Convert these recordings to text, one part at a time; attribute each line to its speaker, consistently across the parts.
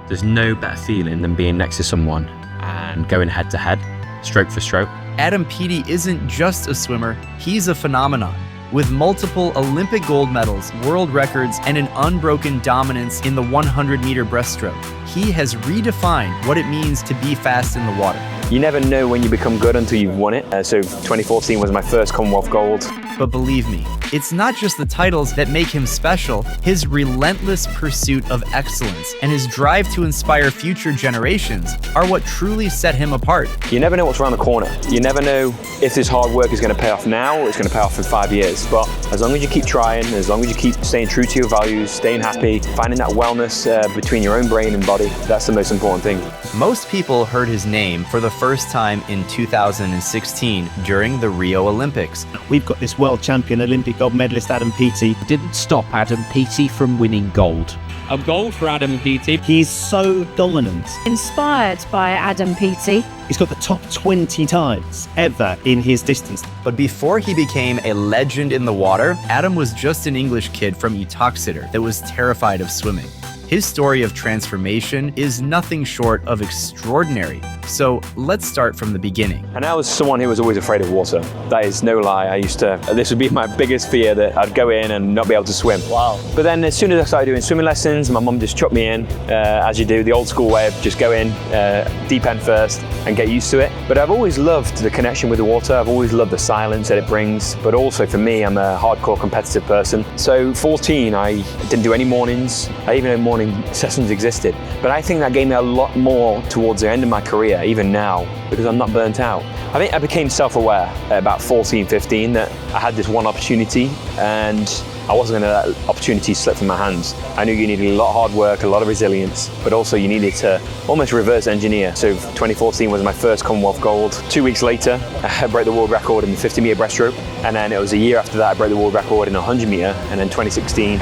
Speaker 1: There's no better feeling than being next to someone and going head to head, stroke for stroke.
Speaker 2: Adam Peaty isn't just a swimmer, he's a phenomenon. With multiple Olympic gold medals, world records, and an unbroken dominance in the 100-meter breaststroke, he has redefined what it means to be fast in the water.
Speaker 3: You never know when you become good until you've won it. So 2014 was my first Commonwealth gold.
Speaker 2: But believe me, it's not just the titles that make him special. His relentless pursuit of excellence and his drive to inspire future generations are what truly set him apart.
Speaker 3: You never know what's around the corner. You never know if this hard work is going to pay off now or it's going to pay off in 5 years. But as long as you keep trying, as long as you keep staying true to your values, staying happy, finding that wellness between your own brain and body, that's the most important thing.
Speaker 2: Most people heard his name for the first time in 2016 during the Rio Olympics.
Speaker 4: We've got this world champion Olympic gold medalist Adam Peaty.
Speaker 5: Didn't stop Adam Peaty from winning gold.
Speaker 6: A gold for Adam Peaty.
Speaker 4: He's so dominant.
Speaker 7: Inspired by Adam Peaty.
Speaker 4: He's got the top 20 times ever in his distance.
Speaker 2: But before he became a legend in the water, Adam was just an English kid from Uttoxeter that was terrified of swimming. His story of transformation is nothing short of extraordinary. So let's start from the beginning.
Speaker 3: And I was someone who was always afraid of water. That is no lie. This would be my biggest fear, that I'd go in and not be able to swim.
Speaker 2: Wow.
Speaker 3: But then as soon as I started doing swimming lessons, my mum just chucked me in, as you do, the old school way of just go in, deep end first and get used to it. But I've always loved the connection with the water. I've always loved the silence that it brings. But also for me, I'm a hardcore competitive person. So 14, I didn't do any mornings. I even know morning sessions existed. But I think that gave me a lot more towards the end of my career, even now, because I'm not burnt out. I think I became self-aware at about 14, 15, that I had this one opportunity and I wasn't going to let that opportunity slip from my hands. I knew you needed a lot of hard work, a lot of resilience, but also you needed to almost reverse engineer. So 2014 was my first Commonwealth gold. 2 weeks later, I broke the world record in the 50-meter breaststroke. And then it was a year after that, I broke the world record in the 100-meter, and then 2016.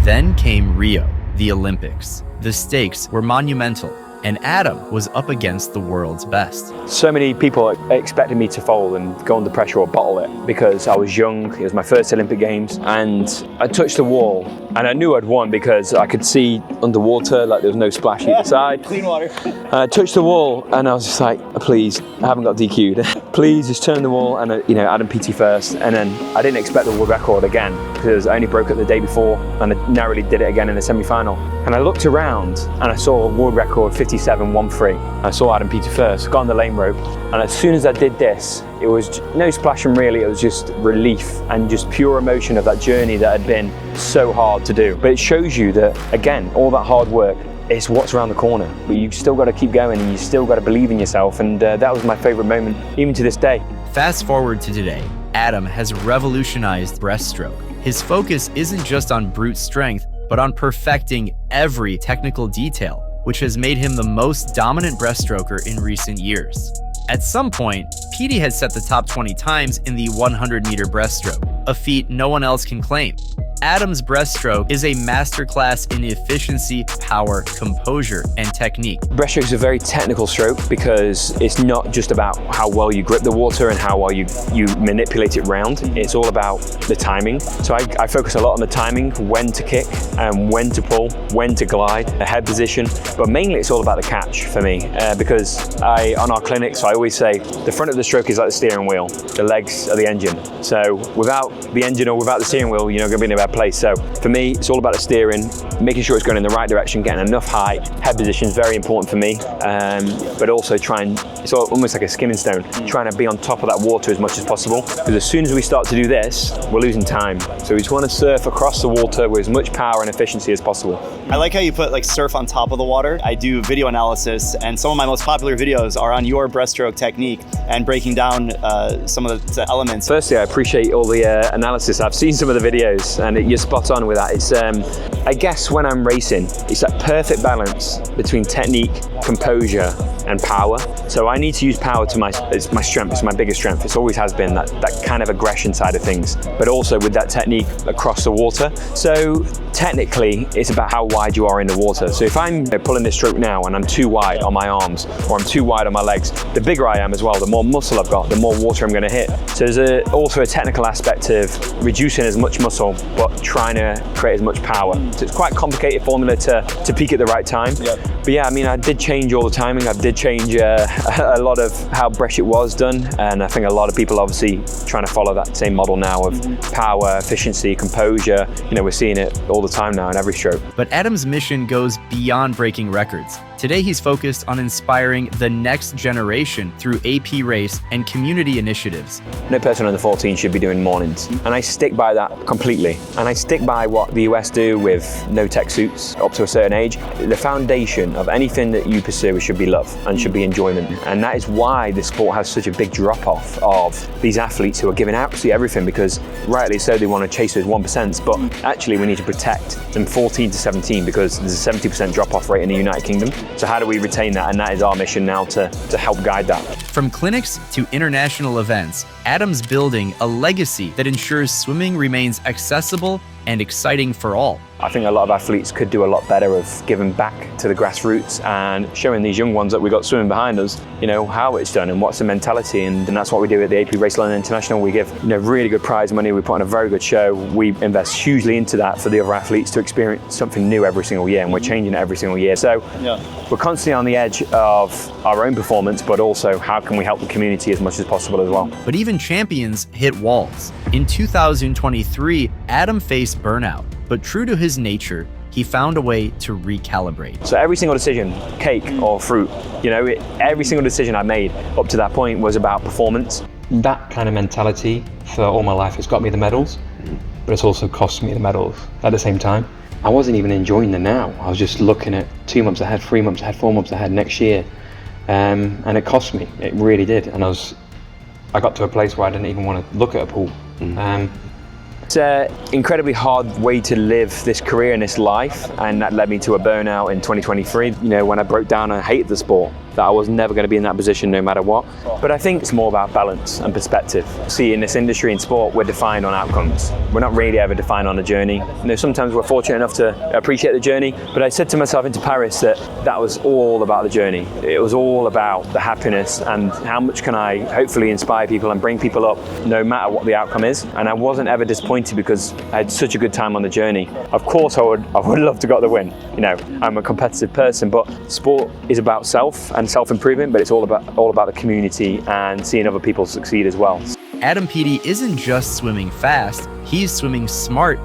Speaker 2: Then came Rio, the Olympics. The stakes were monumental, and Adam was up against the world's best.
Speaker 3: So many people expected me to fold and go under pressure or bottle it because I was young. It was my first Olympic Games, and I touched the wall, and I knew I'd won because I could see underwater, like there was no splash either side.
Speaker 2: Clean water.
Speaker 3: I touched the wall, and I was just like, please, I haven't got DQ'd. Please just turn the wall, and Adam Peaty first, and then I didn't expect the world record again because I only broke it the day before, and I narrowly did it again in the semi-final. And I looked around, and I saw a world record 57.13. I saw Adam Peaty first, got on the lane rope, and as soon as I did this, it was no splashing really, it was just relief and just pure emotion of that journey that had been so hard to do. But it shows you that, again, all that hard work is what's around the corner, but you've still got to keep going and you still got to believe in yourself, and that was my favorite moment, even to this day.
Speaker 2: Fast forward to today, Adam has revolutionized breaststroke. His focus isn't just on brute strength, but on perfecting every technical detail, which has made him the most dominant breaststroker in recent years. At some point, Peaty had set the top 20 times in the 100-meter breaststroke, a feat no one else can claim. Adam's breaststroke is a masterclass in efficiency, power, composure, and technique.
Speaker 3: Breaststroke is a very technical stroke because it's not just about how well you grip the water and how well you manipulate it round. It's all about the timing. So I focus a lot on the timing, when to kick and when to pull, when to glide, the head position, but mainly it's all about the catch for me because on our clinics, I always say the front of the stroke is like the steering wheel, the legs are the engine. So without the engine or without the steering wheel, you're not going to be in a bad place. So for me, it's all about the steering, making sure it's going in the right direction, getting enough height. Head position is very important for me, but also it's almost like a skimming stone, trying to be on top of that water as much as possible. Because as soon as we start to do this, we're losing time. So we just want to surf across the water with as much power and efficiency as possible.
Speaker 8: I like how you put surf on top of the water. I do video analysis, and some of my most popular videos are on your breaststroke technique and breaking down some of the elements.
Speaker 3: Firstly, I appreciate all the analysis. I've seen some of the videos and you're spot on with that. It's I guess when I'm racing, it's that perfect balance between technique, composure, and power. So I need to use power to it's my strength, it's my biggest strength. It always has been that kind of aggression side of things, but also with that technique across the water. So technically, it's about how wide you are in the water. So if I'm pulling this stroke now and I'm too wide on my arms or I'm too wide on my legs, the bigger I am as well, the more muscle I've got, the more water I'm going to hit. So there's also a technical aspect of reducing as much muscle, but trying to create as much power. So it's quite a complicated formula to peak at the right time. But yeah, I mean, I did change all the timing. I did change a lot of how breast it was done. And I think a lot of people obviously trying to follow that same model now of power, efficiency, composure. We're seeing it all the time now in every stroke.
Speaker 2: But Adam's mission goes beyond breaking records. Today, he's focused on inspiring the next generation through AP Race and community initiatives.
Speaker 3: No person under 14 should be doing mornings. And I stick by that completely. And I stick by what the US do with no tech suits up to a certain age. The foundation of anything that you pursue should be love and should be enjoyment. And that is why the sport has such a big drop-off of these athletes who are giving absolutely everything, because rightly so they want to chase those 1%, but actually we need to protect them 14 to 17 because there's a 70% drop-off rate in the United Kingdom. So how do we retain that? And that is our mission now to help guide that.
Speaker 2: From clinics to international events, Adam's building a legacy that ensures swimming remains accessible and exciting for all.
Speaker 3: I think a lot of athletes could do a lot better of giving back to the grassroots and showing these young ones that we've got swimming behind us, how it's done and what's the mentality. And that's what we do at the AP Race London International. We give, really good prize money. We put on a very good show. We invest hugely into that for the other athletes to experience something new every single year, and we're changing it every single year. So we're constantly on the edge of our own performance, but also how can we help the community as much as possible as well.
Speaker 2: But even champions hit walls. In 2023, Adam faced burnout, but true to his nature, he found a way to recalibrate.
Speaker 3: So every single decision, cake or fruit, every single decision I made up to that point was about performance.
Speaker 9: That kind of mentality for all my life has got me the medals, but it's also cost me the medals at the same time. I wasn't even enjoying the now. I was just looking at 2 months ahead, 3 months ahead, 4 months ahead next year. And it cost me, it really did. And I got to a place where I didn't even want to look at a pool.
Speaker 3: It's an incredibly hard way to live this career and this life, and that led me to a burnout in 2023. When I broke down, I hated the sport, that I was never going to be in that position no matter what. But I think it's more about balance and perspective. See, in this industry in sport, we're defined on outcomes. We're not really ever defined on a journey. Sometimes we're fortunate enough to appreciate the journey, but I said to myself into Paris that was all about the journey. It was all about the happiness and how much can I hopefully inspire people and bring people up no matter what the outcome is. And I wasn't ever disappointed because I had such a good time on the journey. Of course I would love to got the win. I'm a competitive person, but sport is about self and self-improvement, but it's all about the community and seeing other people succeed as well.
Speaker 2: Adam Peaty isn't just swimming fast, he's swimming smart.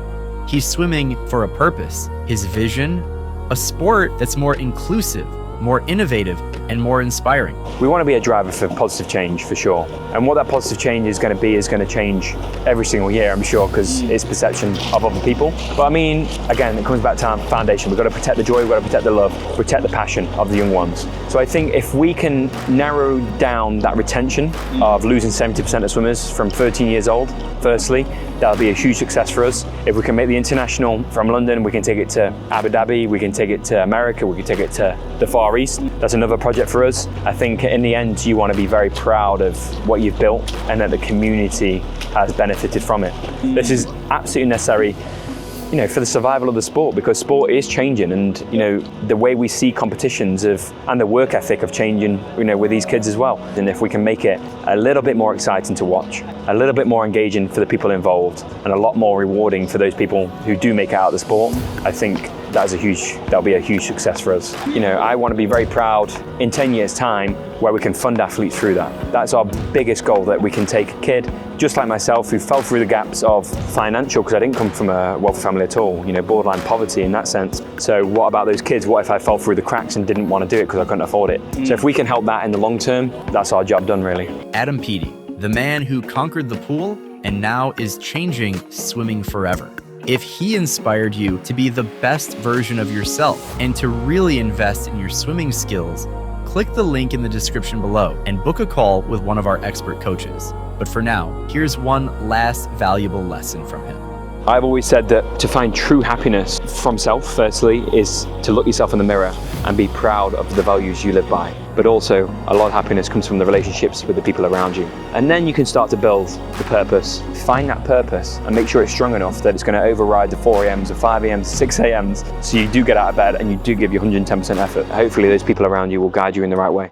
Speaker 2: He's swimming for a purpose, his vision, a sport that's more inclusive, more innovative, and more inspiring.
Speaker 3: We want to be a driver for positive change, for sure. And what that positive change is going to be is going to change every single year, I'm sure, because it's perception of other people. But I mean, again, it comes back to our foundation. We've got to protect the joy, we've got to protect the love, protect the passion of the young ones. So I think if we can narrow down that retention of losing 70% of swimmers from 13 years old, firstly, that'll be a huge success for us. If we can make the international from London, we can take it to Abu Dhabi, we can take it to America, we can take it to the Far East. That's another project for us. I think in the end, you want to be very proud of what you've built and that the community has benefited from it. This is absolutely necessary, for the survival of the sport, because sport is changing, and the way we see competitions and the work ethic of changing, with these kids as well. And if we can make it a little bit more exciting to watch, a little bit more engaging for the people involved, and a lot more rewarding for those people who do make it out of the sport, I think that'll be a huge success for us. I want to be very proud in 10 years' time where we can fund athletes through that. That's our biggest goal, that we can take a kid just like myself who fell through the gaps of financial, because I didn't come from a wealthy family at all, borderline poverty in that sense. So what about those kids? What if I fell through the cracks and didn't want to do it because I couldn't afford it? So if we can help that in the long term, that's our job done, really.
Speaker 2: Adam Peaty, the man who conquered the pool and now is changing swimming forever. If he inspired you to be the best version of yourself and to really invest in your swimming skills, click the link in the description below and book a call with one of our expert coaches. But for now, here's one last valuable lesson from him.
Speaker 3: I've always said that to find true happiness from self, firstly, is to look yourself in the mirror and be proud of the values you live by. But also, a lot of happiness comes from the relationships with the people around you. And then you can start to build the purpose. Find that purpose and make sure it's strong enough that it's going to override the 4 a.m.s, the 5 a.m.s, 6 a.m.s, so you do get out of bed and you do give your 110% effort. Hopefully those people around you will guide you in the right way.